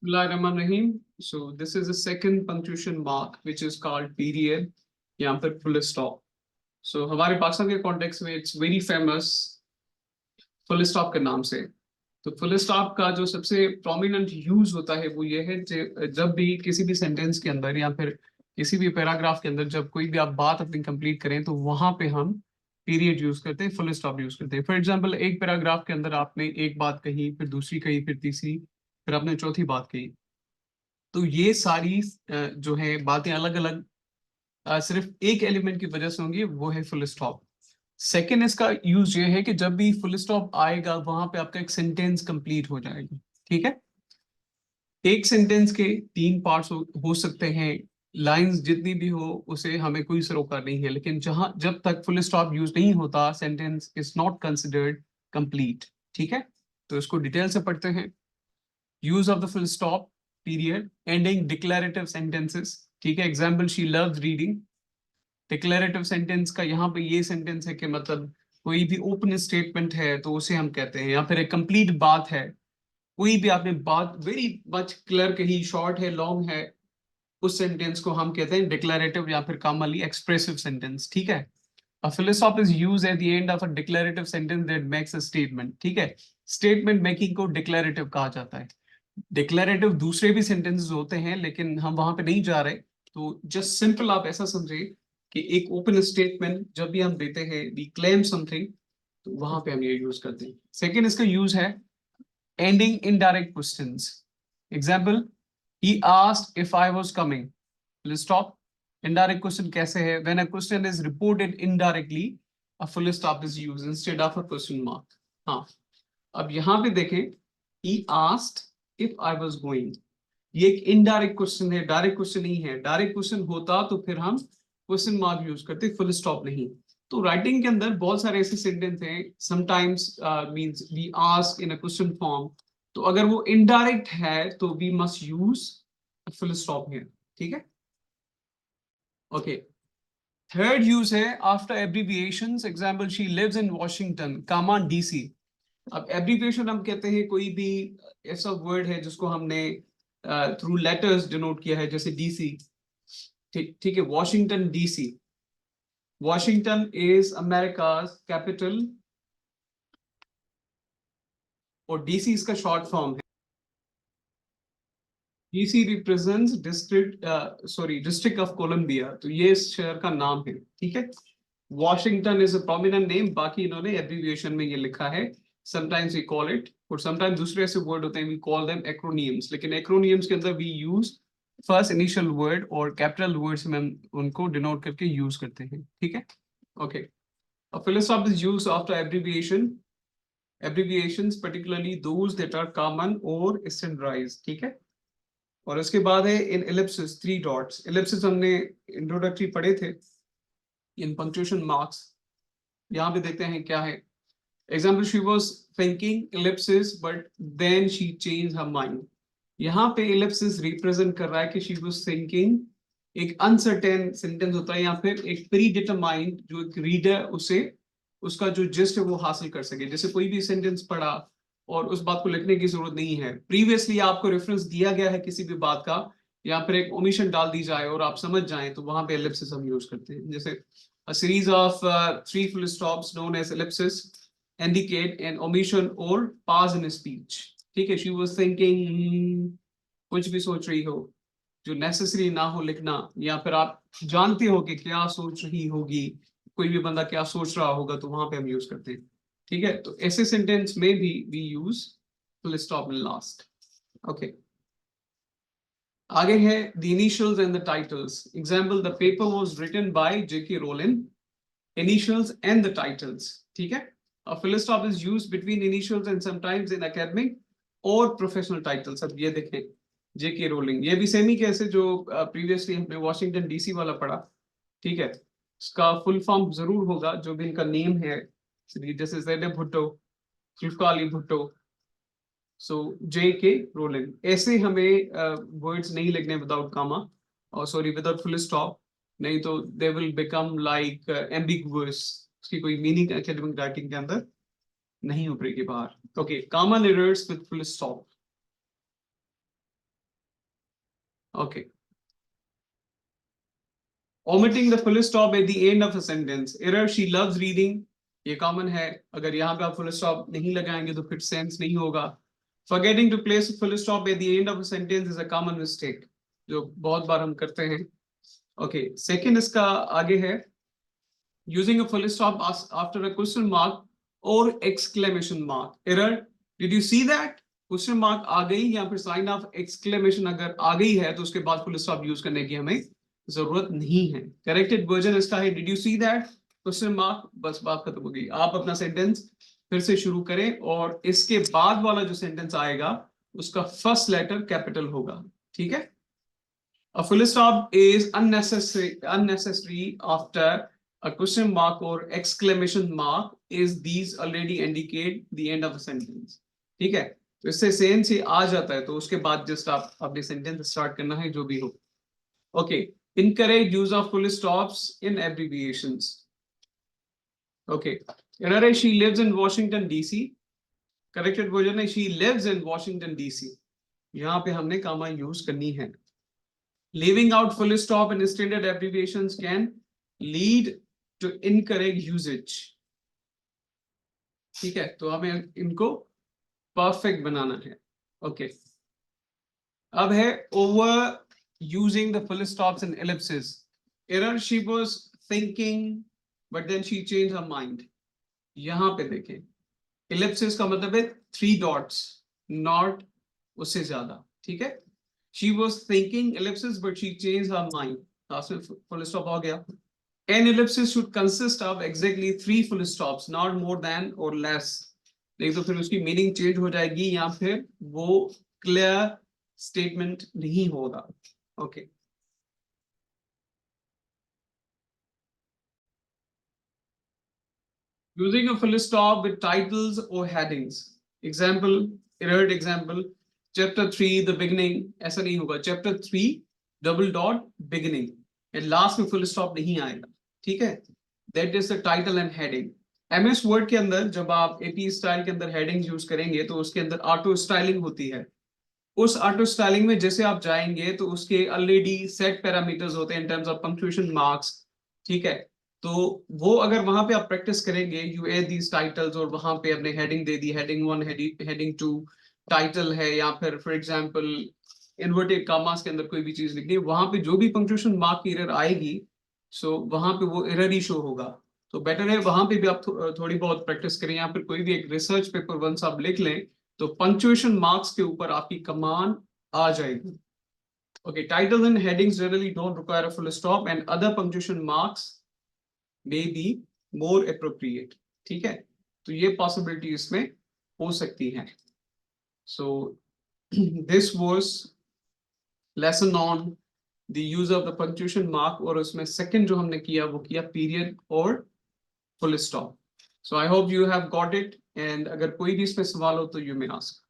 Bismillahirrahmanirrahim. So this is the second punctuation mark which is called period. यहाँ पर full stop. So हमारे पाकिस्तान के context में it's very famous full stop के नाम से. तो full stop का जो सबसे prominent use होता है वो ये है जब भी किसी भी sentence के अंदर या फिर किसी भी paragraph के अंदर जब कोई भी आप बात अपनी complete करें तो वहां पे हम पीरियड यूज करते हैं, फुल स्टॉप यूज करते हैं. फॉर एग्जाम्पल एक पैराग्राफ के अंदर आपने एक बात कही, फिर दूसरी कही, फिर तीसरी, फिर आपने चौथी बात कही. तो ये सारी जो है बातें अलग अलग सिर्फ एक एलिमेंट की वजह से होंगी, वो है फुल स्टॉप. सेकेंड इसका यूज ये है कि जब भी फुल स्टॉप आएगा वहां पे आपका एक सेंटेंस कंप्लीट हो जाएगा. ठीक है, एक सेंटेंस के तीन पार्ट्स हो सकते हैं, लाइंस जितनी भी हो उसे हमें कोई सरोकार नहीं है, लेकिन जब तक फुल स्टॉप यूज नहीं होता sentence is not considered complete. ठीक है, तो इसको डिटेल से पढ़ते हैं. Use of the full stop, period, ending declarative sentences. ठीक है, example she loves reading. Declarative sentence का यहाँ पे ये सेंटेंस है कि मतलब कोई भी ओपन स्टेटमेंट है तो उसे हम कहते हैं, या फिर एक कंप्लीट बात है, कोई भी आपने बात वेरी मच क्लियर कही, शॉर्ट है, लॉन्ग है, उस सेंटेंस को हम कहते हैं डिक्लेरेटिव या फिर कॉमनली एक्सप्रेसिव सेंटेंस. ठीक है, a full stop is used at the end of a declarative sentence that makes a statement. ठीक है, स्टेटमेंट मेकिंग को डिक्लेरेटिव कहा जाता है. डिक्लेरेटिव दूसरे भी सेंटेंसेस होते हैं लेकिन हम वहां पे नहीं जा रहे. तो जस्ट सिंपल आप ऐसा समझे कि एक ओपन स्टेटमेंट जब भी हम देते हैं, वी क्लेम समथिंग, तो वहां पे हम ये यूज करते हैं. सेकेंड इसका यूज है ending indirect questions. Example, he asked if I was coming. Full stop. Indirect question कैसे है? When a question is reported indirectly, a full stop is used instead of a question mark. हाँ, अब यहाँ पे देखें, he asked if I was going. ये एक indirect question है, डायरेक्ट क्वेश्चन नहीं है. डायरेक्ट क्वेश्चन होता तो फिर हम क्वेश्चन मार्क यूज करते, फुल स्टॉप नहीं. तो राइटिंग के अंदर बहुत सारे ऐसे सेंटेंस हैं, sometimes means we ask in a question form, तो अगर वो इनडायरेक्ट है तो we must use full stop here. ठीक है, ओके. थर्ड यूज है after abbreviations. Example, she lives in Washington, comma DC. अब एब्रिविएशन हम कहते हैं कोई भी ऐसा वर्ड है जिसको हमने थ्रू लेटर्स डिनोट किया है, जैसे डीसी. ठीक है, Washington DC. Washington is America's capital और डीसी इसका शॉर्ट फॉर्म है. DC represents district of Columbia. तो ये इस शहर का नाम है. ठीक है, Washington is a prominent name. बाकी इन्होंने एब्रिविएशन में ये लिखा है. समटाइम्स वी कॉल इट, और समटाइम्स दूसरे ऐसे वर्ड होते हैं, वी कॉल देम एक्रोनियम्स. लेकिन एक्रोनियम्स के अंदर we use first initial word और कैपिटल वर्ड्स में हम उनको डिनोट करके यूज करते हैं. ठीक है, okay. A full stop is used after abbreviations, particularly those that are common or standardized. ठीक है, और उसके बाद है इन एलिप्सिस, थ्री डॉट्स. एलिप्सिस हमने इंट्रोडक्टरी पढ़े थे. इन पंक्चुएशन मार्क्स यहाँ पे देखते हैं क्या है. Example, she was thinking ellipsis but then she change her mind. यहाँ पे एलिप्सिस रिप्रेजेंट कर रहा है कि शी वॉज थिंकिंग. एक अनसर्टेन सेंटेंस होता है, या फिर एक प्री डिटरमाइंड, जो एक रीडर उसे उसका जो जिस्ट है वो हासिल कर सके. जैसे कोई भी सेंटेंस पढ़ा और उस बात को लिखने की जरूरत नहीं है, प्रीवियसली आपको रेफरेंस दिया गया है किसी भी बात का, या फिर एक ओमिशन डाल दी जाए और आप समझ जाएं, तो वहां पे एलिप्सिस हम यूज करते हैं. जैसे a series of three full stops known as ellipses indicate an omission or pause in speech. ठीक है, she was thinking, कुछ भी सोच रही हो जो नेसेसरी ना हो लिखना, या फिर आप जानते हो कि क्या सोच रही होगी, कोई भी बंदा क्या सोच रहा होगा, तो वहां पे हम यूज करते हैं. ठीक है, तो ऐसे सेंटेंस में भी we use full stop in last. Okay, आगे है the initials and the titles. Example, the paper was written by J K Rowling. Initials and the titles. ठीक है, a full stop is used between initials and sometimes in academic or professional titles. अब ये देखें, जेके rolling, ये भी semi कैसे जो previously हमने वॉशिंगटन डीसी वाला पढ़ा. ठीक है, इसका फुल फॉर्म जरूर होगा जो भी इनका नेम है, जैसे ज़ैड भुट्टो, जुल्फिकार अली भुट्टो, सो जेके रोलिंग. ऐसे हमें वर्ड्स नहीं लिखने विदाउट कामा, और सॉरी विदाउट फुल स्टॉप, नहीं तो they will become like ambiguous. उसकी कोई मीनिंग एकेडमिक राइटिंग के अंदर नहीं उभरेगी बाहर. Okay, common errors with full stop. Okay. Omitting the full stop at the end of a sentence. Error, she loves reading. ये common है. अगर यहाँ पे आप फुल स्टॉप नहीं लगाएंगे तो फिर सेंस नहीं होगा. Forgetting to place a full stop at the end of a sentence is a common mistake, जो बहुत बार हम करते हैं. Okay, second इसका आगे है. Using a full stop after a question mark or exclamation mark. Error, did you see that? Question mark आ गई या फिर sign of exclamation अगर आ गई है तो उसके बाद full stop use करने की हमें जरूरत नहीं है. Corrected version इसका है did you see that? Question mark, बस बात खत्म हो गई. आप अपना सेंटेंस फिर से शुरू करें और इसके बाद वाला जो सेंटेंस आएगा उसका फर्स्ट लेटर कैपिटल होगा. ठीक है. A full stop is unnecessary after a question mark or exclamation mark, is these already indicate the end of a sentence. ठीक है. तो इससे सेंस ही आ जाता है तो उसके बाद जस्ट आप अपने सेंटेंस स्टार्ट करना है जो भी हो. Okay. Encourage use of full stops in abbreviations. Okay. Another, she lives in Washington DC. Corrected version है she lives in Washington DC. यहाँ पे हमने comma use करनी है. Leaving out full stop in standard abbreviations can lead to incorrect usage. ठीक है, तो हमें इनको perfect बनाना है. Okay. अब है over using the full stops and ellipses. Error, she was thinking but then she changed her mind. यहाँ पे देखें, ellipses का मतलब है 3 dots, not उससे ज्यादा. ठीक है. She was thinking ellipses but she changed her mind. Last में full stop आ गया. An ellipsis should consist of exactly 3 full stops, not more than or less. नहीं तो फिर उसकी मीनिंग चेंज हो जाएगी या फिर वो क्लियर स्टेटमेंट नहीं होगा. Okay. Using a full stop with titles or headings. Example, errored example. Chapter 3, the beginning. ऐसा नहीं होगा. Chapter 3, double dot, beginning. And last में full stop नहीं आएगा. ठीक है. That is the title and heading. MS Word के अंदर जब आप AP स्टाइल के अंदर headings यूज करेंगे तो उसके अंदर ऑटो स्टाइलिंग होती है. उस ऑटो स्टाइलिंग में जैसे आप जाएंगे तो उसके ऑलरेडी सेट पैरामीटर्स होते हैं in terms of punctuation marks. ठीक है. तो वो अगर वहां पे आप प्रैक्टिस करेंगे, यू एड दीज टाइटल्स और वहां पे अपने हेडिंग दे दी, हेडिंग 1, हेडिंग 2 टाइटल है, या फिर फॉर एग्जांपल इन्वर्टेड कॉमास के अंदर कोई भी चीज लिखनी है, वहां पे जो भी पंक्चुएशन मार्क की एरर आएगी सो वहां पे वो एरर ही शो होगा. तो बेटर है वहां पे भी आप थोड़ी बहुत प्रैक्टिस करें, या फिर कोई भी एक रिसर्च पेपर वंस आप लिख लें तो पंक्चुएशन मार्क्स के ऊपर आपकी कमांड आ जाएगी. Okay, titles and headings generally don't require a full stop and other punctuation marks may be more appropriate. ठीक है. तो ये possibility इसमें हो सकती है. So this was lesson on the use of the punctuation mark, और उसमें second जो हमने किया वो किया period और full stop. So I hope you have got it, and अगर कोई भी इसमें सवाल हो तो you may ask.